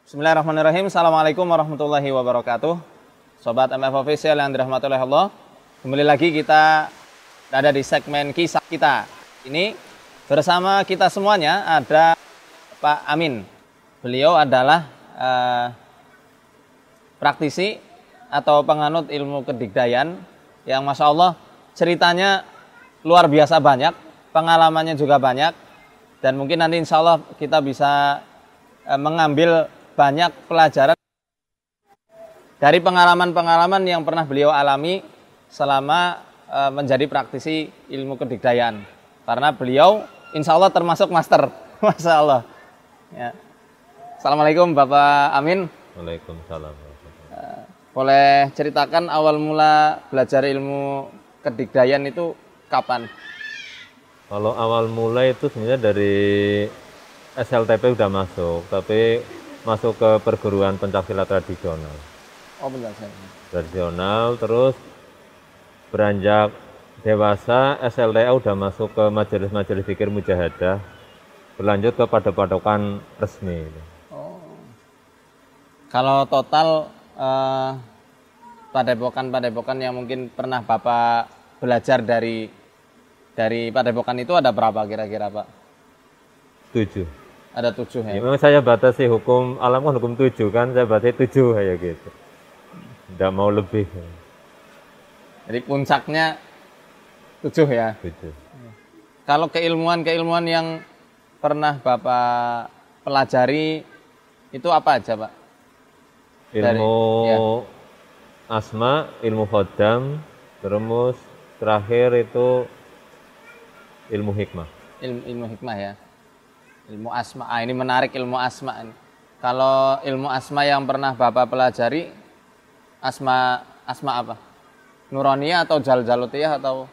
Bismillahirrahmanirrahim. Assalamualaikum warahmatullahi wabarakatuh. Sobat MF Official yang dirahmati oleh Allah. Kembali lagi kita ada di segmen kisah kita. Ini bersama kita semuanya ada Pak Amin. Beliau adalah praktisi atau penganut ilmu kedigdayan yang Masya Allah ceritanya luar biasa banyak, pengalamannya juga banyak, dan mungkin nanti insya Allah kita bisa mengambil banyak pelajaran dari pengalaman-pengalaman yang pernah beliau alami selama menjadi praktisi ilmu kedigdayan. Karena beliau insya Allah termasuk master, Masya Allah. Ya. Assalamualaikum Bapak Amin. Waalaikumsalam. Boleh ceritakan awal mula belajar ilmu kedigdayan itu kapan? Kalau awal mulai itu sebenarnya dari SLTP udah masuk, tapi masuk ke perguruan pencaksilat tradisional. Oh, pencaksilat Tradisional, terus beranjak dewasa SLTA udah masuk ke majelis-majelis zikir mujahadah, berlanjut ke padepokan resmi. Oh. Kalau total padepokan yang mungkin pernah Bapak belajar dari padepokan itu ada berapa kira-kira Pak? 7. Ada 7 ya? Memang saya batasi hukum alam kan hukum 7 kan, saya batasi 7 kayak gitu. Tidak mau lebih. Jadi puncaknya 7 ya? 7. Kalau keilmuan yang pernah Bapak pelajari itu apa aja Pak? Ilmu asma, ilmu khodam, terus terakhir itu ilmu hikmah. Ilmu hikmah ya? Ilmu asma, ini menarik ilmu asma ini. Kalau ilmu asma yang pernah Bapak pelajari, asma apa? Nuroniyah atau Jaljalutiyah atau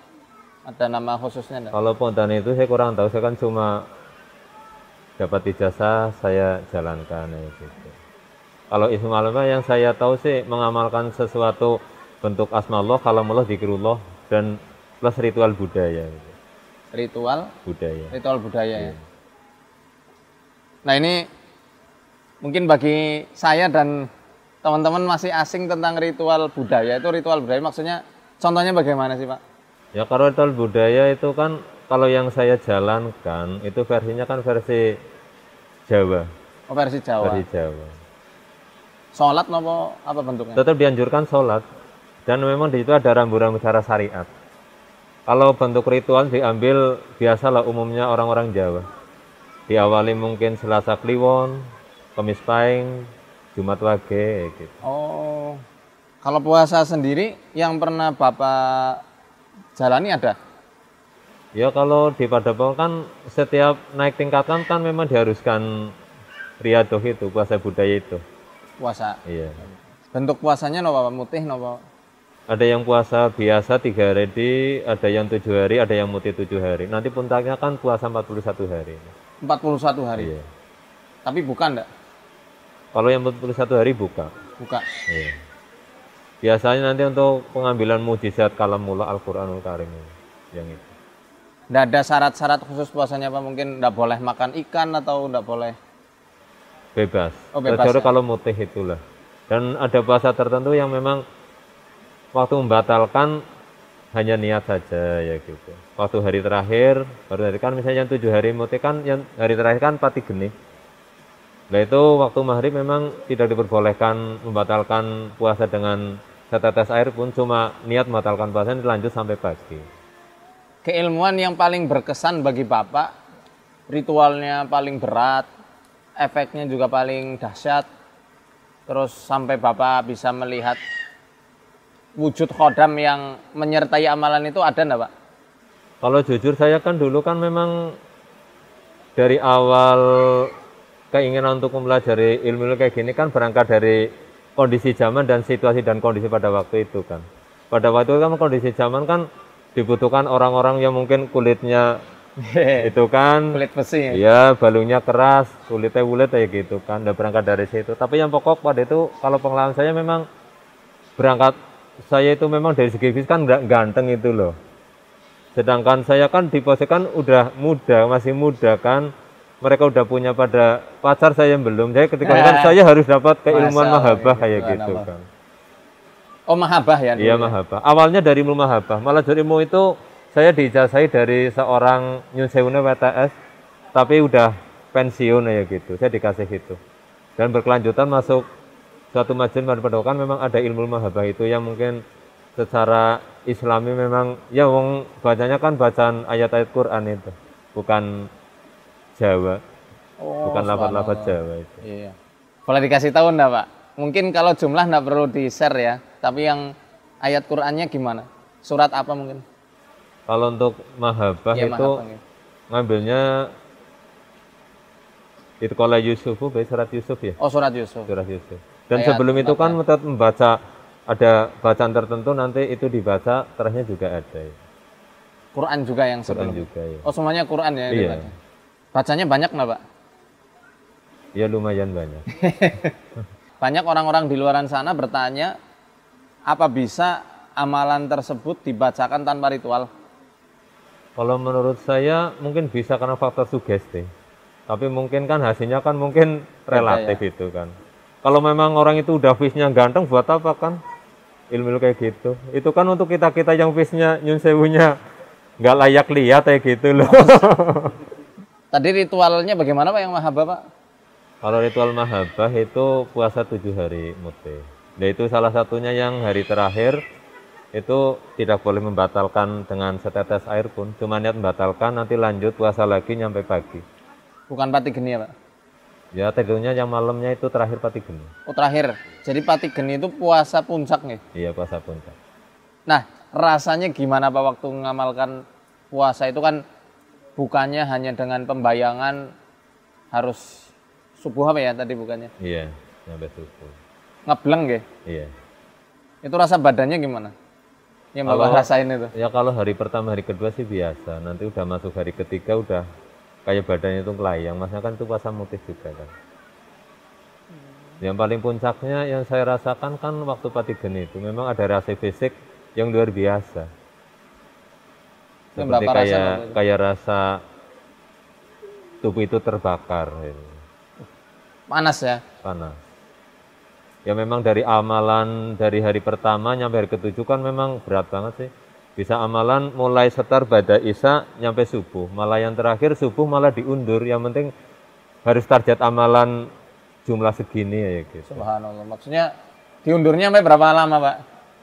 ada nama khususnya enggak? Kalau pontan itu saya kurang tahu, saya kan cuma dapat ijazah, saya jalankan ya gitu. Kalau ismu alamah yang saya tahu sih mengamalkan sesuatu bentuk asma Allah, kalamullah, zikrullah, dan plus ritual budaya. Gitu. Ritual budaya iya. Ya. Nah ini mungkin bagi saya dan teman-teman masih asing tentang ritual budaya. Itu ritual budaya maksudnya contohnya bagaimana sih Pak? Ya kalau ritual budaya itu kan kalau yang saya jalankan itu versinya kan versi Jawa. Oh versi Jawa. Versi Jawa. Sholat nopo apa bentuknya? Tetap dianjurkan sholat dan memang di situ ada rambu-rambu cara syariat. Kalau bentuk ritual diambil biasalah umumnya orang-orang Jawa. Diawali mungkin Selasa Kliwon, Kamis Pahing, Jumat Wage gitu. Oh. Kalau puasa sendiri yang pernah Bapak jalani ada? Ya kalau di Padepokan kan setiap naik tingkatan kan memang diharuskan riadoh itu, puasa budaya itu. Puasa. Iya. Bentuk puasanya nopo mutih nopo? Ada yang puasa biasa 3 hari, ada yang 7 hari, ada yang mutih 7 hari. Nanti puncaknya kan puasa 41 hari. 41 hari? Iya. Tapi buka enggak? Kalau yang 41 hari buka. Buka? Iya. Biasanya nanti untuk pengambilan mujizat kalamullah Al-Quranul Karim. Yang itu. Enggak ada syarat-syarat khusus puasanya Pak? Mungkin enggak boleh makan ikan atau enggak boleh? Bebas. Oh, bebas Kecuali ya? kalau mutih itulah. Dan ada puasa tertentu yang memang waktu membatalkan hanya niat saja ya gitu. Waktu hari terakhir, baru hari kan misalnya yang 7 hari mutih kan, yang hari terakhir kan pati geni. Nah itu waktu maghrib memang tidak diperbolehkan membatalkan puasa dengan setetes air pun, cuma niat membatalkan puasa dilanjut sampai pagi. Keilmuan yang paling berkesan bagi Bapak, ritualnya paling berat, efeknya juga paling dahsyat, terus sampai Bapak bisa melihat wujud khodam yang menyertai amalan itu ada enggak Pak? Kalau jujur saya kan dulu kan memang dari awal keinginan untuk mempelajari ilmu kayak gini kan berangkat dari kondisi zaman dan situasi dan kondisi pada waktu itu kan. Pada waktu itu kan kondisi zaman kan dibutuhkan orang-orang yang mungkin kulitnya itu kan kulit besi ya? Iya, balungnya keras, kulitnya bulat kayak gitu kan. Udah berangkat dari situ. Tapi yang pokok pada itu kalau pengalaman saya memang berangkat saya itu memang dari segi fisik kan nggak ganteng itu loh. Sedangkan saya kan diposisikan udah muda, masih muda kan. mereka udah punya pada pacar, saya belum. Jadi ketika kan saya harus dapat keilmuan mahabbah kayak gitu kan. Oh, mahabbah ya? Iya, mahabbah. Awalnya dari ilmu mahabbah. Malah dari ilmu itu saya diijazahi dari seorang Nyun Sewune WTS, tapi udah pensiun ya gitu. Saya dikasih itu. Dan berkelanjutan masuk suatu majelis padepokan, memang ada ilmu mahabbah itu yang mungkin secara Islami memang ya wong bacanya kan bacaan ayat-ayat Quran itu, bukan Jawa. Bukan lafaz-lafaz Jawa itu. Iya. Boleh dikasih tahu enggak, Pak? Mungkin kalau jumlah enggak perlu di-share ya, tapi yang ayat Qur'annya gimana? Surat apa mungkin? Kalau untuk mahabbah Ya, itu mahabbah. ngambilnya itu kalau Yusufu, surat Yusuf ya. Oh, surat Yusuf. Surat Yusuf. Dan Ayat sebelum itu kan tetap membaca, ada bacaan tertentu nanti itu dibaca, terusnya juga ada ya. Quran juga yang Quran sebelum. juga ya. Oh, semuanya Quran ya? Iya. Dibaca. Bacanya banyak nggak, Pak? Ya lumayan banyak. Banyak orang-orang di luaran sana bertanya, apa bisa amalan tersebut dibacakan tanpa ritual? Kalau menurut saya mungkin bisa karena faktor sugesti. Tapi mungkin kan hasilnya kan mungkin relatif ya. itu kan. Kalau memang orang itu udah face-nya ganteng, buat apa kan ilmu kayak gitu? Itu kan untuk kita-kita yang face-nya Nyun Sewunya nggak layak lihat kayak gitu loh. Tadi ritualnya bagaimana, Pak, yang mahabbah, Pak? Kalau ritual mahabbah itu puasa 7 hari mute. Nah itu salah satunya yang hari terakhir itu tidak boleh membatalkan dengan setetes air pun. Cuma niat membatalkan, nanti lanjut puasa lagi nyampe pagi. Bukan pati geni ya, Pak? Ya tidurnya yang malamnya itu terakhir pati geni. Oh, terakhir. Jadi pati geni itu puasa puncak nih? Iya, puasa puncak. Nah, rasanya gimana, Pak, waktu mengamalkan puasa itu kan bukannya hanya dengan pembayangan harus subuh apa ya tadi bukannya? Iya, nyampe subuh. Ngebleng nggih? Iya. Itu rasa badannya gimana? Yang Bapak rasain itu? Ya kalau hari pertama, hari kedua sih biasa. Nanti udah masuk hari ketiga udah kayak badannya itu kelayang. Masnya kan itu puasa mutih juga kan. Yang paling puncaknya yang saya rasakan kan waktu pati geni itu memang ada rasa fisik yang luar biasa. Seperti kayak rasa tubuh itu terbakar. Panas ya? Panas. Ya memang dari amalan dari hari pertama nyampe hari ketujuh kan memang berat banget sih. Bisa amalan mulai setar pada isya nyampe subuh. Malah yang terakhir subuh malah diundur. Yang penting harus target amalan jumlah segini ya gitu. Subhanallah. Maksudnya diundurnya sampai berapa lama, Pak?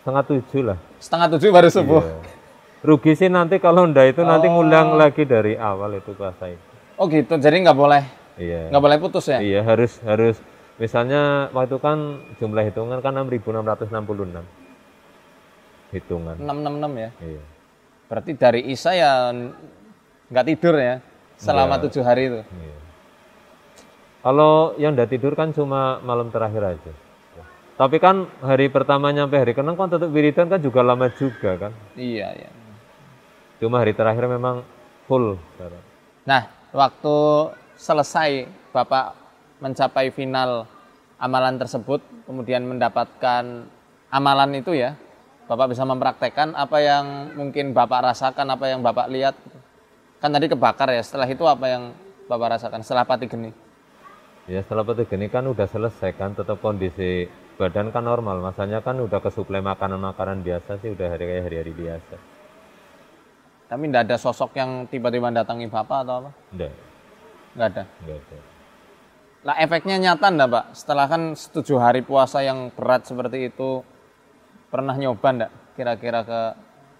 6:30 lah. 6:30 baru subuh? Iya. Rugi sih nanti kalau ndak itu nanti ngulang lagi dari awal itu puasa itu. Oh gitu, jadi nggak boleh? Iya. Nggak boleh putus ya? Iya, harus misalnya waktu kan jumlah hitungan kan 6.666 hitungan. 666 ya? Iya. Berarti dari isya ya nggak tidur ya selama 7 hari itu? Iya. Kalau yang udah tidur kan cuma malam terakhir aja. Tapi kan hari pertama nyampe hari ke-6 kan tetap wiridan kan juga lama juga kan. Iya, iya. Cuma hari terakhir memang full. Nah, waktu selesai Bapak mencapai final amalan tersebut, kemudian mendapatkan amalan itu ya, Bapak bisa mempraktekkan apa yang mungkin Bapak rasakan, apa yang Bapak lihat. Kan tadi kebakar ya, setelah itu apa yang Bapak rasakan setelah pati geni? Ya setelah pati geni kan udah selesai kan, tetap kondisi badan kan normal, masanya kan udah kesuplai makanan-makanan biasa sih, udah hari-hari biasa. Tapi enggak ada sosok yang tiba-tiba datangi Bapak atau apa? Enggak. Enggak ada? Enggak ada. Lah efeknya nyata enggak, Pak? Setelah kan 7 hari puasa yang berat seperti itu, pernah nyoba enggak kira-kira ke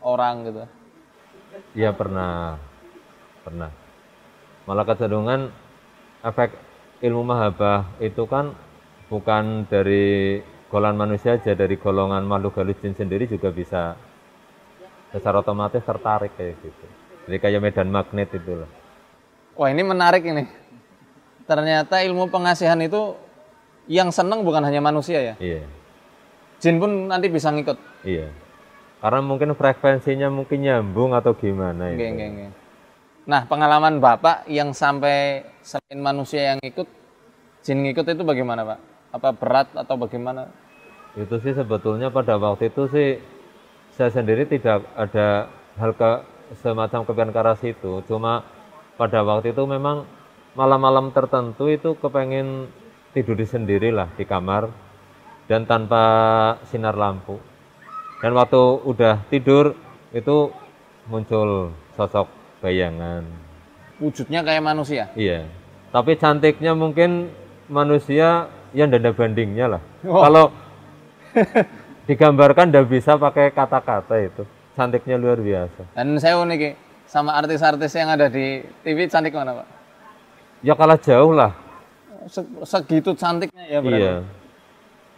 orang gitu? Iya pernah. Malah kecenderungan efek ilmu mahabbah itu kan bukan dari golongan manusia aja, dari golongan makhluk halus jin sendiri juga bisa secara otomatis tertarik kayak gitu. Jadi kayak medan magnet itu loh. Wah, ini menarik ini. Ternyata ilmu pengasihan itu yang seneng bukan hanya manusia ya? Iya. Jin pun nanti bisa ngikut? Iya. Karena mungkin frekuensinya mungkin nyambung atau gimana itu. Nggih. Nah, pengalaman Bapak yang sampai selain manusia yang ikut, jin ngikut itu bagaimana, Pak? Apa berat atau bagaimana? Itu sih sebetulnya pada waktu itu sih saya sendiri tidak ada hal semacam kepikiran ke arah situ. Cuma pada waktu itu memang malam-malam tertentu itu kepengen tidur sendiri lah di kamar dan tanpa sinar lampu. Dan waktu udah tidur itu muncul sosok bayangan. Wujudnya kayak manusia. Iya. Tapi cantiknya mungkin manusia yang dada bandingnya lah. Oh. Kalau digambarkan ndak bisa pakai kata-kata itu. Cantiknya luar biasa. Dan saya unik sama artis-artis yang ada di TV, cantik mana Pak? Ya kalah jauh lah. Segitu cantiknya ya berarti. Iya.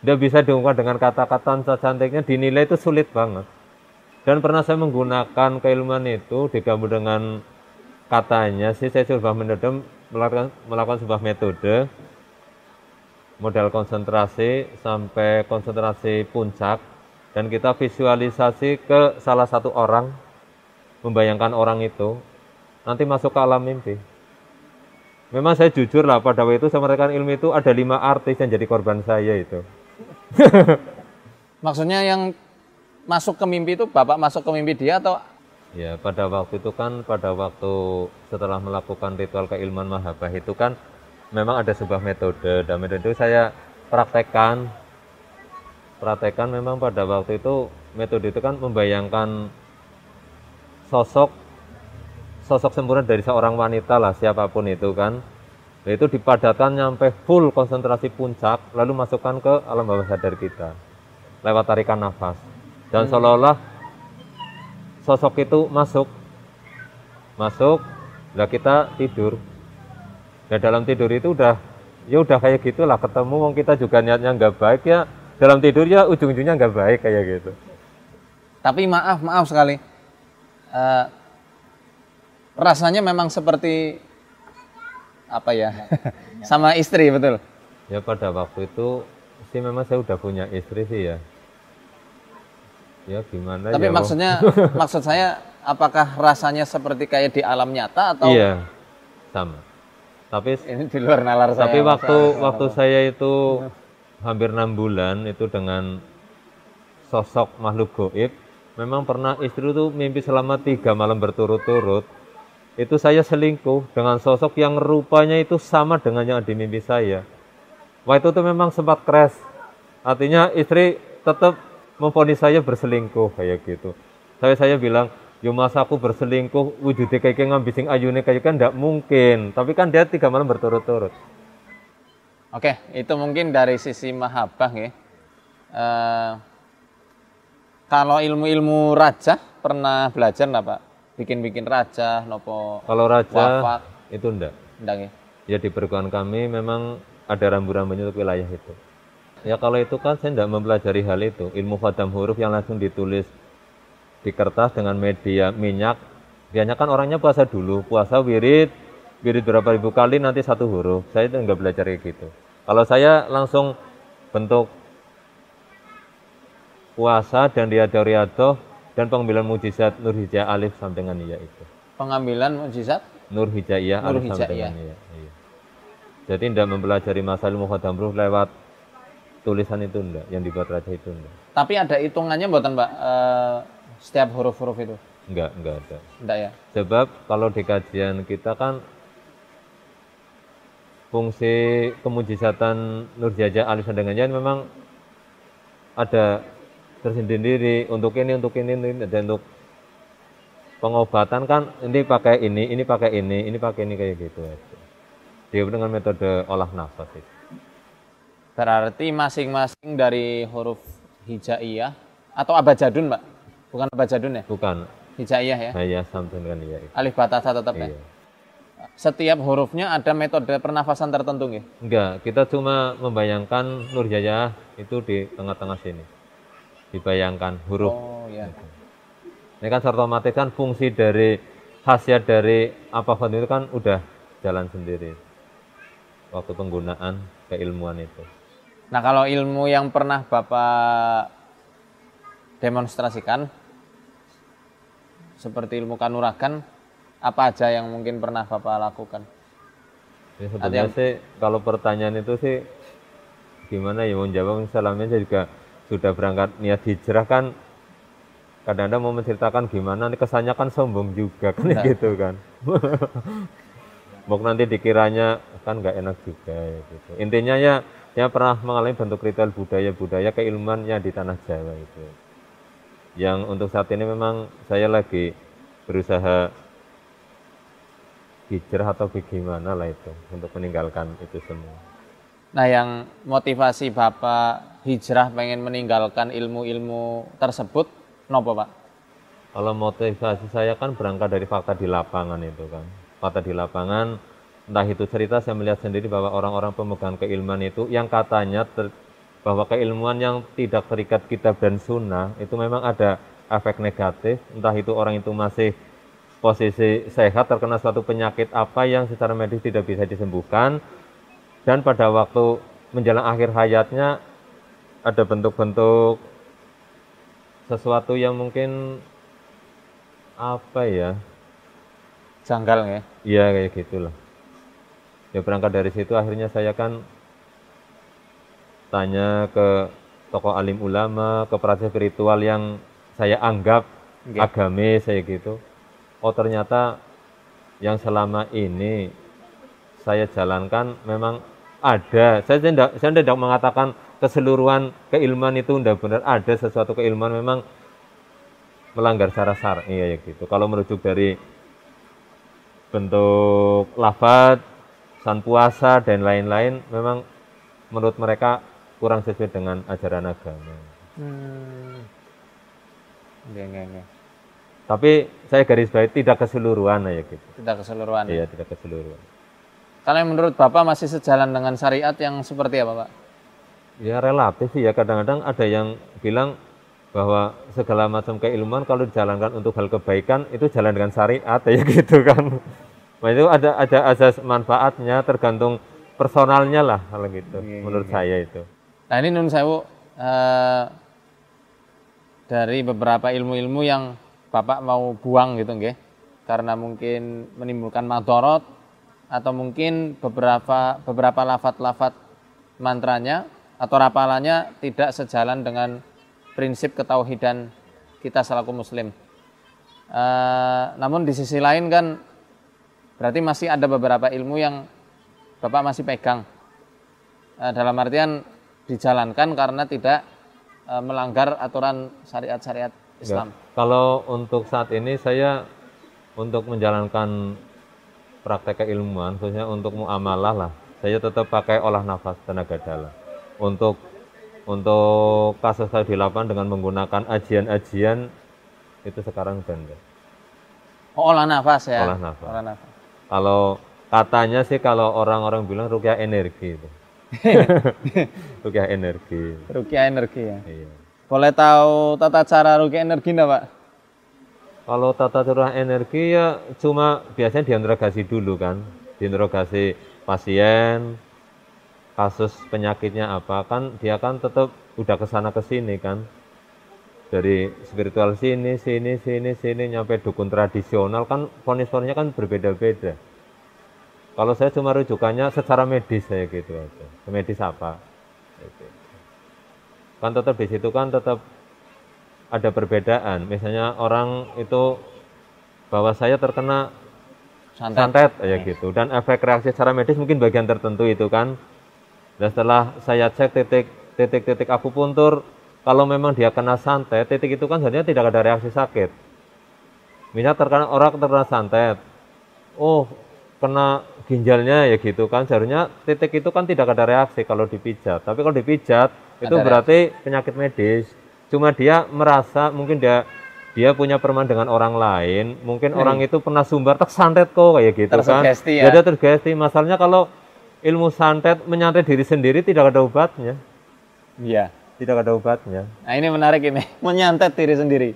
Ndak bisa diungkapkan dengan kata-kata cantiknya, dinilai itu sulit banget. Dan pernah saya menggunakan keilmuan itu digabung dengan katanya sih, saya coba melakukan sebuah metode model konsentrasi sampai konsentrasi puncak, dan kita visualisasi ke salah satu orang, membayangkan orang itu nanti masuk ke alam mimpi. Memang saya jujur lah, pada waktu itu saya menerapkan ilmu itu ada 5 artis yang jadi korban saya itu. Maksudnya yang masuk ke mimpi itu Bapak masuk ke mimpi dia atau? Ya, pada waktu itu kan, pada waktu setelah melakukan ritual keilmuan mahabbah itu kan memang ada sebuah metode, dan metode itu saya praktekkan memang pada waktu itu. Metode itu kan membayangkan sosok sempurna dari seorang wanita lah, siapapun itu kan. Itu dipadatkan sampai full konsentrasi puncak, lalu masukkan ke alam bawah sadar kita lewat tarikan nafas. Dan seolah-olah sosok itu masuk, lah kita tidur. Nah dalam tidur itu udah kayak gitulah, ketemu wong kita juga niatnya nggak baik ya, dalam tidur ya ujung-ujungnya nggak baik kayak gitu. Tapi maaf sekali, rasanya memang seperti apa ya, sama istri betul? Ya pada waktu itu sih memang saya udah punya istri sih ya. Ya gimana. Tapi ya, maksud saya, apakah rasanya seperti kayak di alam nyata atau? Iya, sama. Tapi ini di luar nalar saya. Tapi waktu saya itu hampir 6 bulan itu dengan sosok makhluk gaib, memang pernah istri itu mimpi selama 3 malam berturut-turut. Itu saya selingkuh dengan sosok yang rupanya itu sama dengan yang di mimpi saya. Waktu itu memang sempat crash. Artinya istri tetap memvonis saya berselingkuh kayak gitu. Saya bilang, yo masa aku berselingkuh wujudnya kayak ngambising ayune kayak kan enggak mungkin. Tapi kan dia 3 malam berturut-turut. Oke, itu mungkin dari sisi mahabbah ya. Kalau ilmu-ilmu raja pernah belajar enggak Pak? Bikin-bikin raja nopo? Kalau raja wafat itu enggak. Enggak ya? Ya di perguruan kami memang ada rambu-rambunya untuk wilayah itu. Ya kalau itu kan saya tidak mempelajari hal itu. Ilmu khatam huruf yang langsung ditulis di kertas dengan media minyak. Biasanya kan orangnya puasa dulu, puasa wirid berapa ribu kali nanti 1 huruf. Saya itu nggak belajar kayak gitu. Kalau saya langsung bentuk puasa dan riadoh dan pengambilan mujizat Nur Hijaiyah Alif sampai dengan iya itu. Pengambilan mujizat Nur Hijaiyah Alif sampai dengan iya. Jadi tidak mempelajari masalah ilmu khatam huruf lewat tulisan itu enggak, yang dibuat raja itu enggak. Tapi ada hitungannya buatan Mbak, setiap huruf-huruf itu? Enggak ada. Enggak ya? Sebab kalau di kajian kita kan fungsi kemujizatan Nur Hijaiyah Alif Sandangannya memang ada tersendiri untuk ini, dan untuk pengobatan kan ini pakai ini pakai ini pakai ini kayak gitu. Dia dengan metode olah nafas itu. Berarti masing-masing dari huruf hijaiyah atau abajadun, Mbak? Bukan abajadun ya? Bukan. Hijaiyah ya? Iya, sampai dengan iya. Alif batasa tetap ya? Setiap hurufnya ada metode pernafasan tertentu nggih? Enggak, kita cuma membayangkan Nur Hijaiyah itu di tengah-tengah sini. Dibayangkan huruf. Oh iya. Ini kan otomatis kan fungsi dari khasiat dari apapun itu kan udah jalan sendiri. Waktu penggunaan keilmuan itu. Nah kalau ilmu yang pernah Bapak demonstrasikan seperti ilmu kanuragan, apa aja yang mungkin pernah Bapak lakukan? Ya, sebenarnya sih kalau pertanyaan itu sih gimana ya mau jawab, salamnya juga sudah berangkat niat hijrah kan, kadang-kadang mau menceritakan gimana, kesannya kan sombong juga kan gitu kan. Mau nanti dikiranya kan nggak enak juga ya gitu. Intinya ya pernah mengalami bentuk ritual budaya keilmuannya di tanah Jawa itu. Yang untuk saat ini memang saya lagi berusaha hijrah atau bagaimana lah itu untuk meninggalkan itu semua. Nah, yang motivasi Bapak hijrah pengen meninggalkan ilmu-ilmu tersebut, nopo Pak? Kalau motivasi saya kan berangkat dari fakta di lapangan itu kan. Fakta di lapangan, entah itu cerita saya melihat sendiri bahwa orang-orang pemegang keilmuan itu yang katanya bahwa keilmuan yang tidak terikat kitab dan sunnah itu memang ada efek negatif, entah itu orang itu masih posisi sehat terkena suatu penyakit apa yang secara medis tidak bisa disembuhkan, dan pada waktu menjelang akhir hayatnya ada bentuk-bentuk sesuatu yang mungkin apa ya, Janggal ya? iya kayak gitulah. Ya berangkat dari situ akhirnya saya kan tanya ke tokoh alim ulama, ke para spiritual yang saya anggap agamis saya gitu. Oh ternyata yang selama ini saya jalankan memang ada. Saya tidak mengatakan keseluruhan keilmuan itu tidak benar, ada sesuatu keilmuan memang melanggar secara syar'i ya gitu. Kalau merujuk dari bentuk lafaz, san puasa dan lain-lain memang menurut mereka kurang sesuai dengan ajaran agama. Enggak. Tapi saya garis bawahi tidak keseluruhan ya gitu. Tidak keseluruhan. Iya, tidak keseluruhan. Kalau menurut Bapak masih sejalan dengan syariat yang seperti apa Pak? Ya relatif sih ya, kadang-kadang ada yang bilang bahwa segala macam keilmuan kalau dijalankan untuk hal kebaikan itu jalan dengan syariat ya gitu kan. Nah itu ada asas manfaatnya, tergantung personalnya lah kalau gitu. Menurut saya itu. Nah ini Nun Sewu, dari beberapa ilmu-ilmu yang Bapak mau buang gitu nggih, karena mungkin menimbulkan madorot atau mungkin beberapa lafat-lafat mantranya atau rapalannya tidak sejalan dengan prinsip ketauhidan kita selaku muslim. Namun di sisi lain kan berarti masih ada beberapa ilmu yang Bapak masih pegang. Dalam artian dijalankan karena tidak melanggar aturan syariat-syariat Islam. Enggak. Kalau untuk saat ini saya untuk menjalankan praktek keilmuan, khususnya untuk muamalah lah, saya tetap pakai olah nafas tenaga dalam. Untuk kasus saya di lapangan dengan menggunakan ajian-ajian itu sekarang sudah enggak. Oh, olah nafas ya? Olah nafas. Olah nafas. Kalau katanya sih kalau orang-orang bilang rukyah energi itu. Rukyah energi. Rukyah energi ya? Iya. Boleh tahu tata cara rukyah energi enggak Pak? Kalau tata cara energi ya cuma biasanya diinterogasi dulu kan. Diinterogasi pasien, kasus penyakitnya apa, kan dia kan tetap udah kesana kesini kan, dari spiritual sini nyampe dukun tradisional kan, vonis-vonisnya kan berbeda-beda. Kalau saya cuma rujukannya secara medis saya gitu aja, medis apa gitu. Kan tetap di situ kan tetap ada perbedaan, misalnya orang itu bahwa saya terkena santet ya gitu, dan efek reaksi secara medis mungkin bagian tertentu itu kan. Dan setelah saya cek titik akupuntur, kalau memang dia kena santet, titik itu kan sebenarnya tidak ada reaksi sakit. Misalnya orang terkena santet, oh kena ginjalnya ya gitu kan, seharusnya titik itu kan tidak ada reaksi kalau dipijat. Tapi kalau dipijat itu berarti penyakit medis. Cuma dia merasa mungkin dia punya perman dengan orang lain, mungkin orang itu pernah sumbar tak santet kok kayak gitu kan. Ya. Jadi tergesti. Masalahnya kalau ilmu santet menyantet diri sendiri tidak ada obatnya. Iya. Tidak ada obatnya. Nah ini menarik ini, menyantet diri sendiri.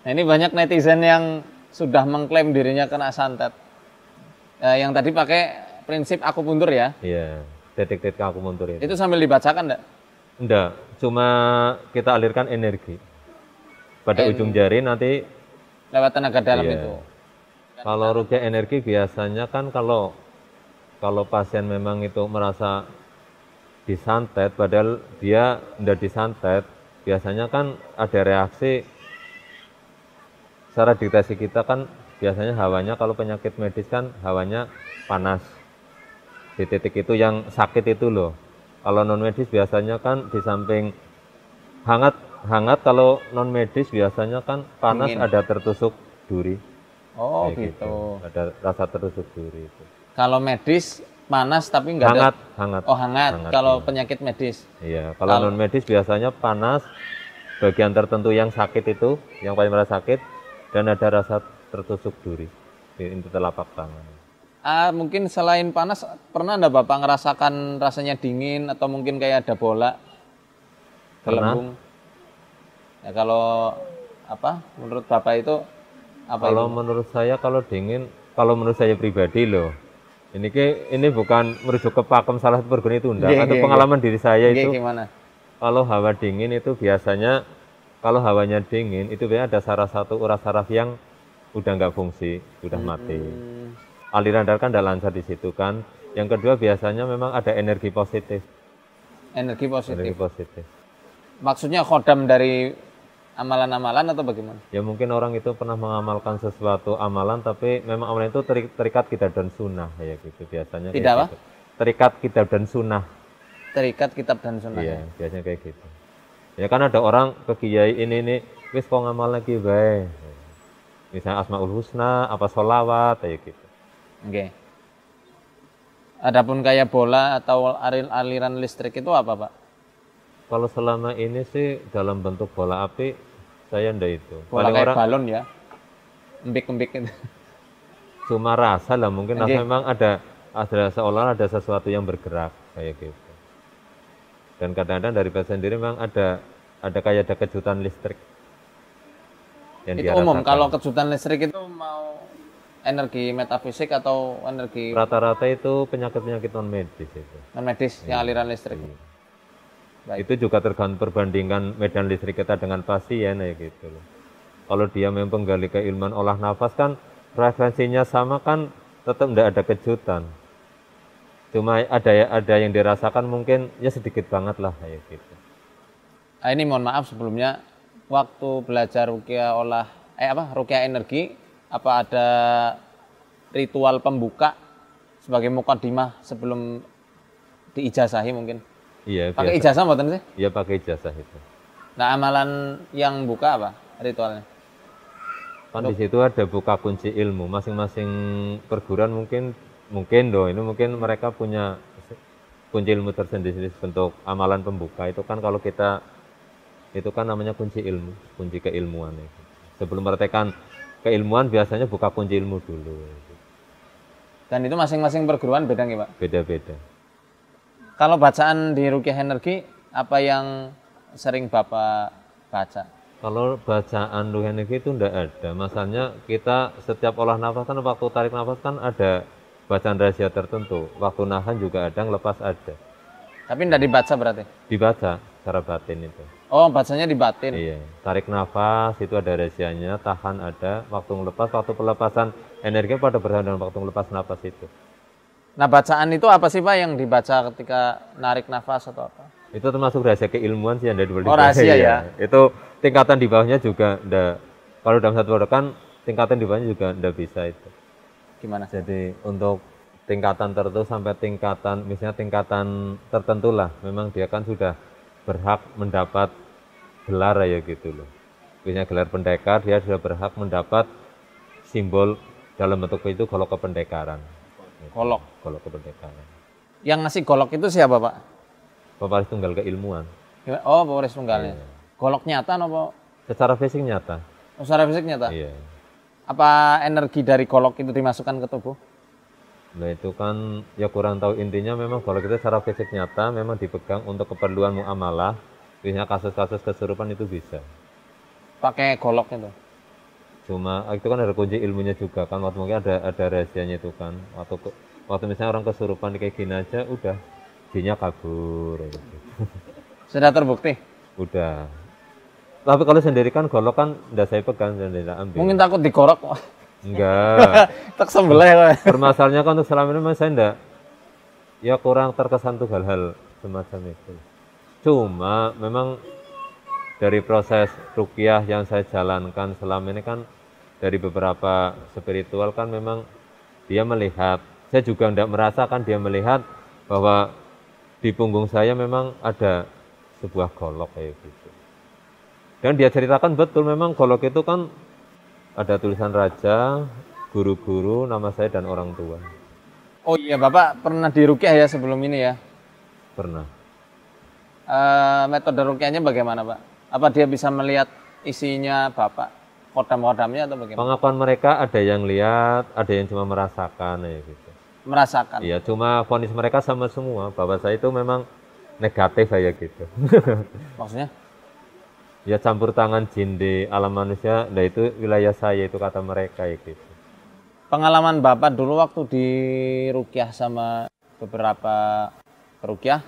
Nah ini banyak netizen yang sudah mengklaim dirinya kena santet. Yang tadi pakai prinsip akupuntur ya? Iya, titik-titik akupuntur itu. Itu sambil dibacakan enggak? Enggak, cuma kita alirkan energi. Pada ujung jari nanti lewat tenaga dalam itu. Kalau rukyah energi biasanya kan kalau pasien memang itu merasa disantet, padahal dia tidak disantet, biasanya kan ada reaksi secara diktasi kita kan biasanya hawanya, kalau penyakit medis kan hawanya panas. Di titik itu yang sakit itu loh. Kalau non medis biasanya kan di samping hangat, kalau non medis biasanya kan panas Dingin. ada tertusuk duri. Oh Kayak gitu. Ada rasa tertusuk duri itu. Kalau medis panas tapi nggak ada. Hangat. Oh hangat. Hangat, Kalau iya. penyakit medis. Iya, kalau Kalau- non medis biasanya panas bagian tertentu yang sakit itu, yang paling merasa sakit dan ada rasa tertusuk duri di inti telapak tangan. Mungkin selain panas, pernah enggak Bapak ngerasakan rasanya dingin atau mungkin kayak ada bola Pernah. gelembung? Ya kalau apa? Menurut Bapak itu apa Kalau itu? menurut saya kalau dingin, kalau menurut saya pribadi loh, ini bukan merujuk ke pakem salah satu perguruan itu enggak, Nggih, atau nggih, pengalaman diri saya Nggih, itu gimana? kalau hawa dingin itu biasanya kalau hawanya dingin itu biasanya ada salah satu urat saraf yang udah nggak fungsi, udah mati. Aliran darah kan tidak lancar di situ kan. Yang kedua biasanya memang ada energi positif. Energi positif. Energi positif. Maksudnya khodam dari amalan-amalan atau bagaimana? Ya mungkin orang itu pernah mengamalkan sesuatu amalan tapi memang amalan itu terikat kitab dan sunnah ya gitu biasanya. Tidak apa? Gitu. Terikat kitab dan sunnah. Terikat kitab dan sunnah. Iya, biasanya kayak gitu. Ya kan ada orang ke kiai ini wis kok ngamal lagi bae. Misalnya Asmaul Husna, apa sholawat kayak gitu. Oke. Adapun kayak bola atau aliran listrik itu apa, Pak? Kalau selama ini sih dalam bentuk bola api saya ndak itu. Bola Paling kayak orang balon ya. Embik-embik itu. cuma rasa lah mungkin rasa memang ada seolah ada sesuatu yang bergerak kayak gitu. Dan kadang-kadang dari saya sendiri memang ada kayak ada kejutan listrik. Yang Itu dia umum rasakan. kalau kejutan listrik itu mau energi metafisik atau energi Rata-rata itu penyakit-penyakit non medis itu. non medis yang aliran listrik. Baik. Itu juga tergantung perbandingan medan listrik kita dengan pasien ya gitu loh. Kalau dia memang penggali keilmuan olah nafas kan frekuensinya sama kan tetap tidak ada kejutan. Cuma ada yang dirasakan mungkin ya sedikit banget lah kayak gitu. Ini mohon maaf sebelumnya waktu belajar ruqyah ruqyah energi apa ada ritual pembuka sebagai mukaddimah sebelum diijazahi mungkin? Iya, Pakai biasa. ijazah mboten sih? Iya pakai ijazah itu. Nah, amalan yang buka apa ritualnya? Kan di situ ada buka kunci ilmu. Masing-masing perguruan mungkin ini mungkin mereka punya kunci ilmu tersendiri bentuk amalan pembuka itu kan kalau kita itu kan namanya kunci ilmu, kunci keilmuan itu. Sebelum praktekan keilmuan biasanya buka kunci ilmu dulu. Dan itu masing-masing perguruan beda nggih, Pak? Beda-beda. Kalau bacaan di ruqyah energi apa yang sering Bapak baca? Kalau bacaan ruqyah energi itu enggak ada. Masalahnya kita setiap olah nafas kan waktu tarik nafas kan ada bacaan rahasia tertentu. Waktu nahan juga ada, ngelepas ada. Tapi tidak dibaca berarti? Dibaca secara batin itu. Oh, bacanya di batin. Iya, tarik nafas itu ada rahasianya, tahan ada, waktu ngelepas, waktu pelepasan energi pada bersama dengan waktu ngelepas nafas itu. Nah, bacaan itu apa sih Pak yang dibaca ketika narik nafas atau apa? Itu termasuk rahasia keilmuan sih yang dari Oh, rahasia ya. Itu tingkatan di bawahnya juga enggak. Kalau dalam satu kan tingkatan di bawahnya juga enggak bisa itu. Gimana? Jadi untuk tingkatan tertentu sampai tingkatan misalnya tingkatan tertentu lah, memang dia kan sudah berhak mendapat gelar ya gitu loh. Misalnya gelar pendekar, dia sudah berhak mendapat simbol dalam bentuk itu golok kependekaran. Golok. Golok kependekaran. Yang ngasih golok itu siapa Pak? Pewaris tunggal keilmuan. Oh, pewaris tunggalnya. Iya. Golok nyata apa? Secara fisik nyata. Oh, secara fisik nyata? Iya. Apa energi dari golok itu dimasukkan ke tubuh? Nah itu kan ya kurang tahu intinya memang kalau kita secara fisik nyata memang dipegang untuk keperluan muamalah. Biasanya kasus-kasus kesurupan itu bisa. Pakai golok itu? Cuma itu kan ada kunci ilmunya juga kan waktu mungkin ada rahasianya itu kan waktu misalnya orang kesurupan kayak gini aja udah jinnya kabur gitu. Sudah terbukti? Udah. Tapi kalau sendiri kan golok kan udah saya pegang dan tidak ambil. Mungkin takut digorok. Enggak. Tak sembelih. Permasalahannya kan untuk selama ini saya enggak ya kurang terkesan tuh hal-hal semacam itu. Cuma memang dari proses ruqyah yang saya jalankan selama ini kan dari beberapa spiritual kan memang dia melihat saya juga tidak merasakan, dia melihat bahwa di punggung saya memang ada sebuah golok kayak gitu. Dan dia ceritakan betul, memang golok itu kan ada tulisan raja, guru-guru, nama saya dan orang tua. Oh iya, Bapak pernah diruqyah ya sebelum ini ya? Pernah. Metode ruqyahnya bagaimana, Pak? Apa dia bisa melihat isinya Bapak, kodam-kodamnya atau bagaimana? Pengakuan mereka ada yang lihat, ada yang cuma merasakan ya gitu. Merasakan. Iya, cuma vonis mereka sama semua. Bahwa saya itu memang negatif kayak gitu. Maksudnya? Ya campur tangan jin di alam manusia, nah itu wilayah saya, itu kata mereka ya gitu. Pengalaman Bapak dulu waktu di ruqyah sama beberapa ruqyah,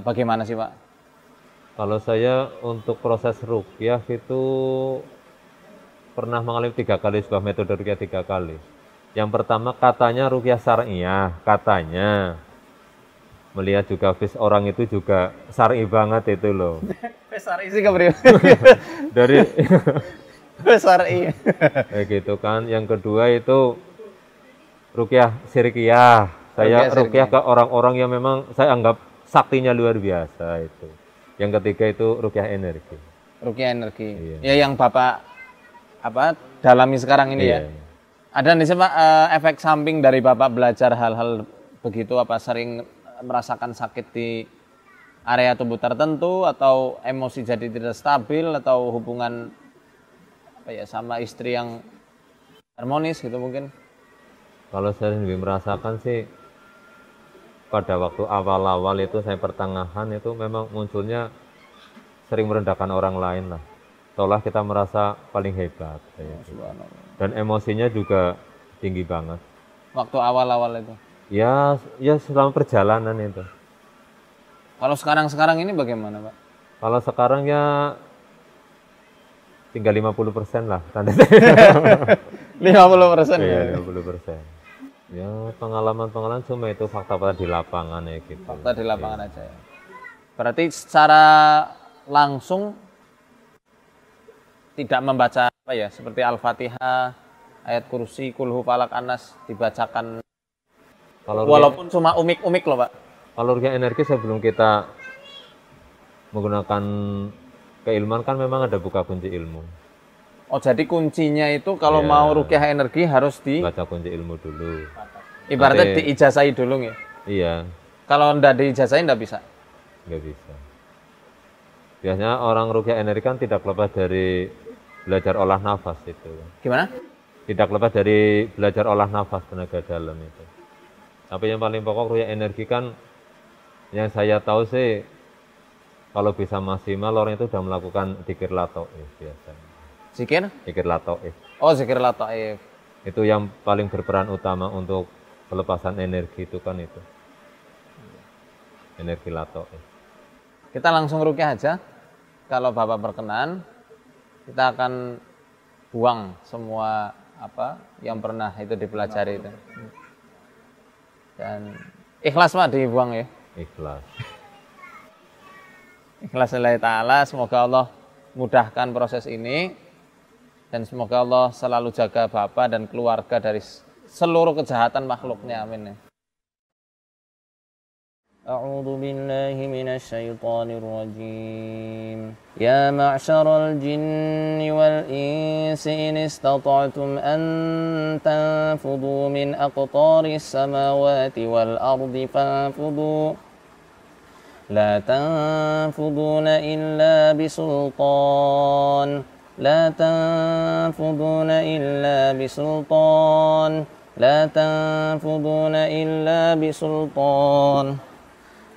bagaimana sih, Pak? Kalau saya untuk proses ruqyah itu pernah mengalami 3 kali sebuah metode ruqyah 3 kali. Yang pertama katanya ruqyah syar'iyah, katanya. Melihat juga face orang itu juga syar'i banget itu loh. Syar'i sih keberi. Dari Syar'i. kayak gitu kan. Yang kedua itu ruqyah syirkiyah. Saya ruqyah ke orang-orang yang memang saya anggap saktinya luar biasa itu. Yang ketiga itu ruqyah energi. Ruqyah energi. Iya. Ya yang Bapak dalami sekarang ini ya. Ada nih Pak efek samping dari Bapak belajar hal-hal begitu, apa sering merasakan sakit di area tubuh tertentu atau emosi jadi tidak stabil atau hubungan sama istri yang harmonis gitu mungkin? Kalau saya lebih merasakan sih pada waktu awal-awal itu, saya pertengahan itu memang munculnya sering merendahkan orang lain lah. Seolah kita merasa paling hebat. Dan emosinya juga tinggi banget. Waktu awal-awal itu? Ya selama perjalanan itu. Kalau sekarang ini bagaimana, Pak? Kalau sekarang ya tinggal 50% lah. 50%? Iya, 50%. Ya pengalaman cuma itu fakta-fakta di lapangan ya gitu. Fakta di lapangan aja ya. Berarti secara langsung tidak membaca seperti Al-Fatihah, ayat kursi, kulhu, falak, anas dibacakan. Walaupun cuma umik-umik loh, Pak. Kalau ruqyah energi sebelum kita menggunakan keilmuan kan memang ada buka kunci ilmu. Oh, jadi kuncinya itu kalau mau ruqyah energi harus baca kunci ilmu dulu. Ibaratnya diijazahi dulu ya? Iya. Kalau enggak diijazahi enggak bisa? Enggak bisa. Biasanya orang ruqyah energi kan tidak lepas dari belajar olah nafas itu. Gimana? Tidak lepas dari belajar olah nafas, tenaga dalam itu. Tapi yang paling pokok ruqyah energi kan, yang saya tahu sih kalau bisa maksimal orang itu sudah melakukan dzikir lataif biasanya. Zikir lataif. Oh, zikir lataif. Itu yang paling berperan utama untuk pelepasan energi itu kan itu. Energi lataif. Kita langsung ruqyah aja. Kalau Bapak berkenan, kita akan buang semua yang pernah itu dipelajari itu. Dan ikhlas Pak dibuang ya. Ikhlas. Ikhlas lillahi ta'ala. Semoga Allah mudahkan proses ini. Dan semoga Allah selalu jaga Bapak dan keluarga dari seluruh kejahatan makhluknya. Amin. أعوذ بالله من الشيطان الرجيم يا معشر الجن والإنس إن استطعتم أن تنفذوا من أقطار السماوات والأرض فانفذوا لا تنفذون إلا بسلطان لا تنفذون إلا بسلطان لا تنفذون إلا بسلطان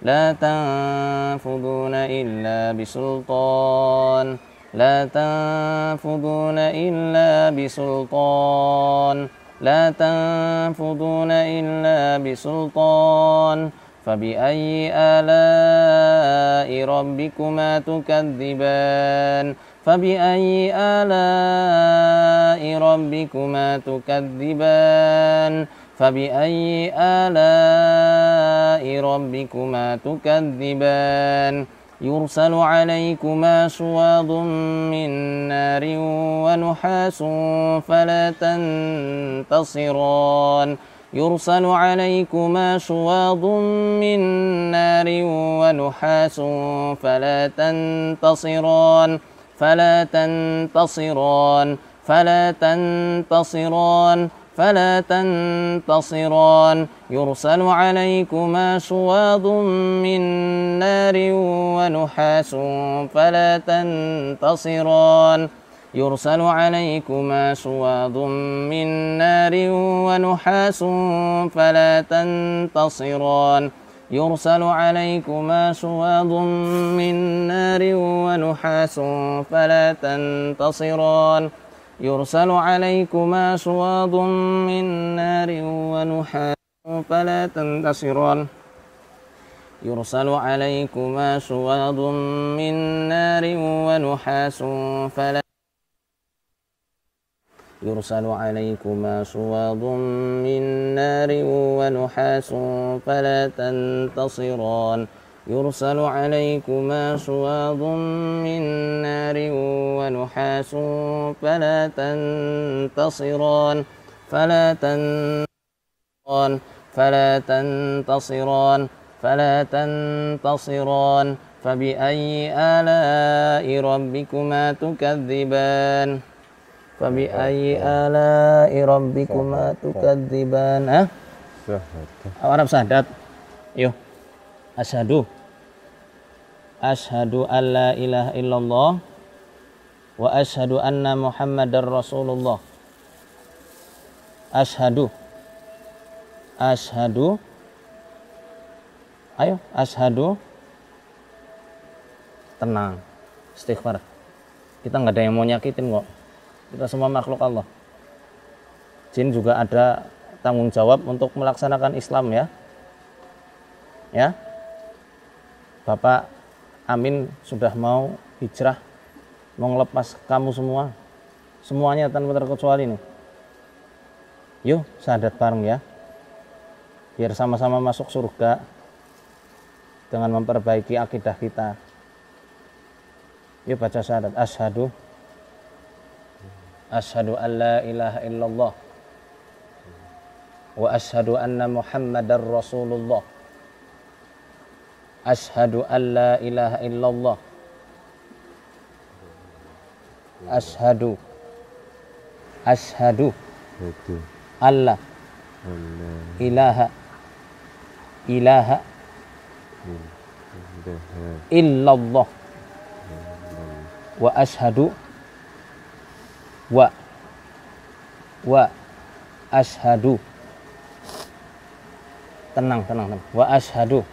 لا تنفذون إلا بسلطان لا تنفذون إلا بسلطان لا تنفذون إلا بسلطان فبأي آلاء ربكما تكذبان فبأي آلاء ربكما تكذبان فبأي آلاء ربكما تكذبان يرسل عليكما شواظ من نار ونحاس فلا تنتصران يرسل عليكما شواظ من نار ونحاس فلا تنتصران فلا تنتصران فلا تنتصران فلا تنتصران يرسل عليكما شواظ من نار ونحاس فلا تنتصران يرسل عليكما شواظ من نار ونحاس فلا تنتصران يرسل عليكما شواظ من نار ونحاس فلا تنتصران يرسل عليكما شواظ من نار ونحاس فلا تنتصران يرسل عليكما شواظ من نار ونحاس فلا يرسل عليكما شواظ من نار ونحاس فلا تنتصران يرسل عليكما شواظ من نار ونحاس فلا تنتصران فلا تنتصران فلا تنتصران فلا تنتصران فبأي آلاء ربكما تكذبان فبأي آلاء ربكما تكذبان Arab syahadat. Yuk. Asyhadu an la ilaha illallah wa asyhadu anna Muhammadar Rasulullah. Asyhadu. Ayo, asyhadu. Tenang. Istighfar. Kita nggak ada yang mau nyakitin kok. Kita semua makhluk Allah. Jin juga ada tanggung jawab untuk melaksanakan Islam ya. Ya. Bapak Amin sudah mau hijrah, mau ngelepas kamu semua. Semuanya tanpa terkecuali nih. Yuk, syahadat bareng ya. Biar sama-sama masuk surga dengan memperbaiki akidah kita. Yuk baca syahadat. Asyhadu an la ilaha illallah wa asyhadu anna Muhammadar Rasulullah. Asyhadu an la ilaha illallah. Asyhadu alla ilaha illallah wa asyhadu wa asyhadu. Tenang. Wa asyhadu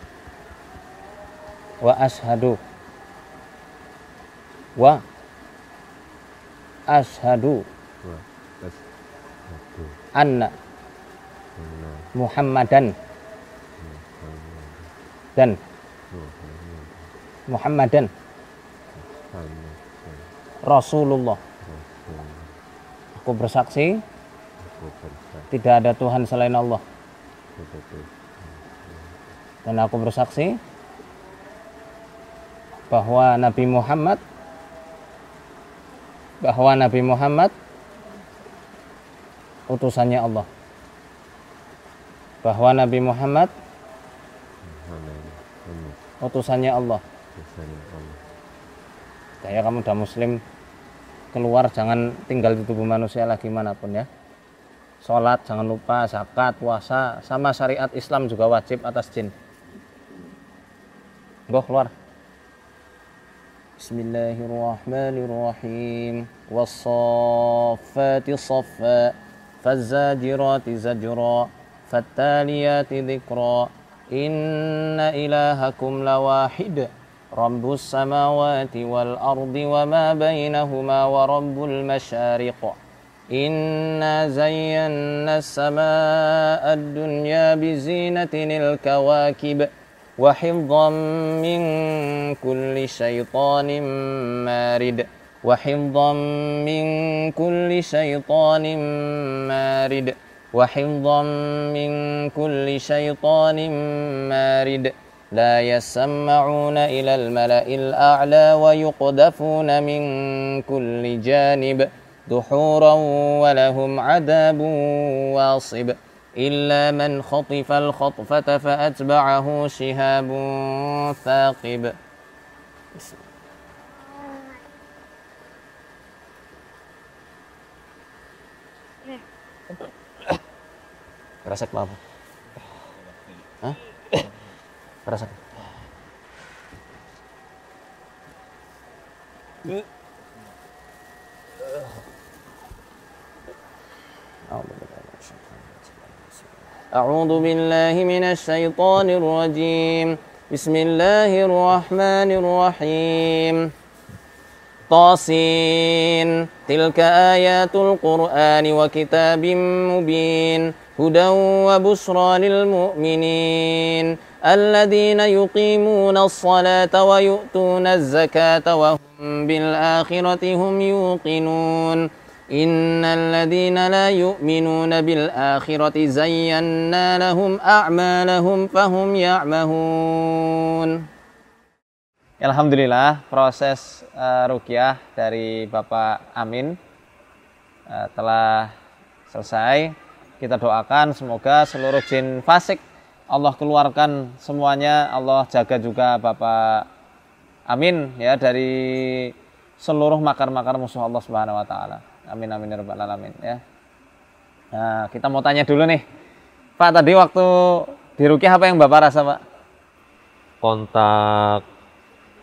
anna Muhammadan Rasulullah. Aku bersaksi tidak ada Tuhan selain Allah. Dan aku bersaksi bahwa Nabi Muhammad utusannya Allah. Bahwa Nabi Muhammad utusannya Allah. Kayak kamu udah muslim, keluar jangan tinggal di tubuh manusia lagi manapun ya. Sholat jangan lupa, zakat, puasa, sama syariat Islam juga wajib atas jin. Go keluar. Bismillahirrahmanirrahim. Was-saffati saffa, faz-zajirati zajra, fattaliyati dzikra. Inna ilahakum lawahid. Rabbus samawati wal ardi wa ma bainahuma wa rabbul masyariq. Inna zayyana as-samaa'a ad-dunya bizinatinil kawakib. Wa hifdhan min kulli syaitanin marid. Wa hifdhan min kulli syaitanin marid. Wa hifdhan min kulli syaitanin marid. La yasma'una ilal mala'il a'la wa yuqdafuna min kulli janib duhuran wa lahum 'adabun wasib. إلا من خطف الخطفة فأتبعه شهاب ثاقب. Resek apa? Hah? Resek. أعوذ بالله من الشيطان الرجيم. بسم الله الرحمن الرحيم. طاسين تلك آيات القرآن وكتاب مبين هدى وبشرى للمؤمنين الذين يقيمون الصلاة ويؤتون الزكاة وهم بالآخرة هم يوقنون إن الذين لا يؤمنون بالآخرة زينا لهم أعمالهم فهم يعمهون. Alhamdulillah, proses ruqyah dari Bapak Amin telah selesai. Kita doakan semoga seluruh jin fasik Allah keluarkan semuanya. Allah jaga juga Bapak Amin ya dari seluruh makar-makar musuh Allah Subhanahu wa taala. Amin amin ya rabbal alamin ya. Nah, kita mau tanya dulu nih. Pak, tadi waktu di ruqyah apa yang Bapak rasa, Pak? Kontak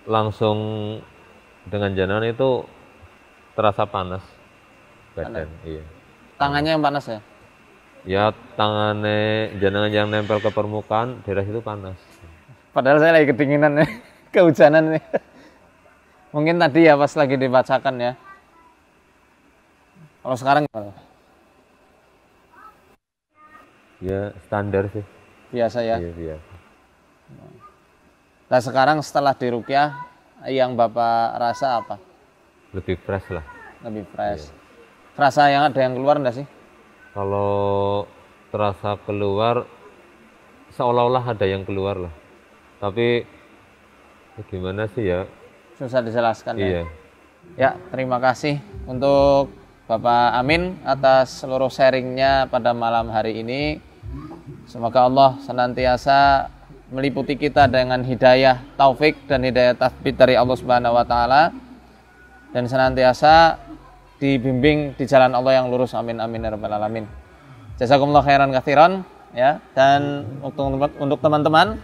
langsung dengan janan itu terasa panas badan. Iya. Tangannya yang panas ya? Ya, tangannya jangan yang nempel ke permukaan daerah itu panas. Padahal saya lagi kedinginan nih, kehujanan nih. Mungkin tadi ya pas lagi dibacakan ya. Kalau sekarang ya standar sih. Biasa ya. Iya, biasa. Nah sekarang setelah diruqyah yang Bapak rasa apa? Lebih fresh lah. Lebih fresh. Iya. Rasa yang ada yang keluar enggak sih? Kalau terasa keluar seolah-olah ada yang keluar lah. Tapi ya gimana sih ya? Susah dijelaskan ya. Iya. Ya, terima kasih untuk Bapak Amin atas seluruh sharingnya pada malam hari ini. Semoga Allah senantiasa meliputi kita dengan hidayah taufik dan hidayah tathbit dari Allah Subhanahu wa taala dan senantiasa dibimbing di jalan Allah yang lurus. Amin amin ya rabbal alamin. Jazakumullah khairan katsiran ya. Dan untuk teman-teman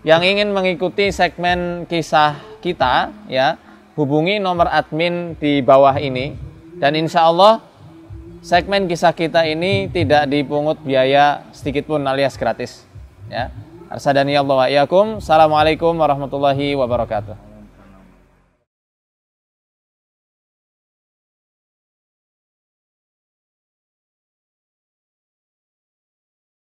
yang ingin mengikuti segmen kisah kita ya, hubungi nomor admin di bawah ini. Dan insya Allah segmen kisah kita ini tidak dipungut biaya sedikit pun alias gratis. Ya. Arsadani Allah wa iyyakum. Assalamualaikum warahmatullahi wabarakatuh.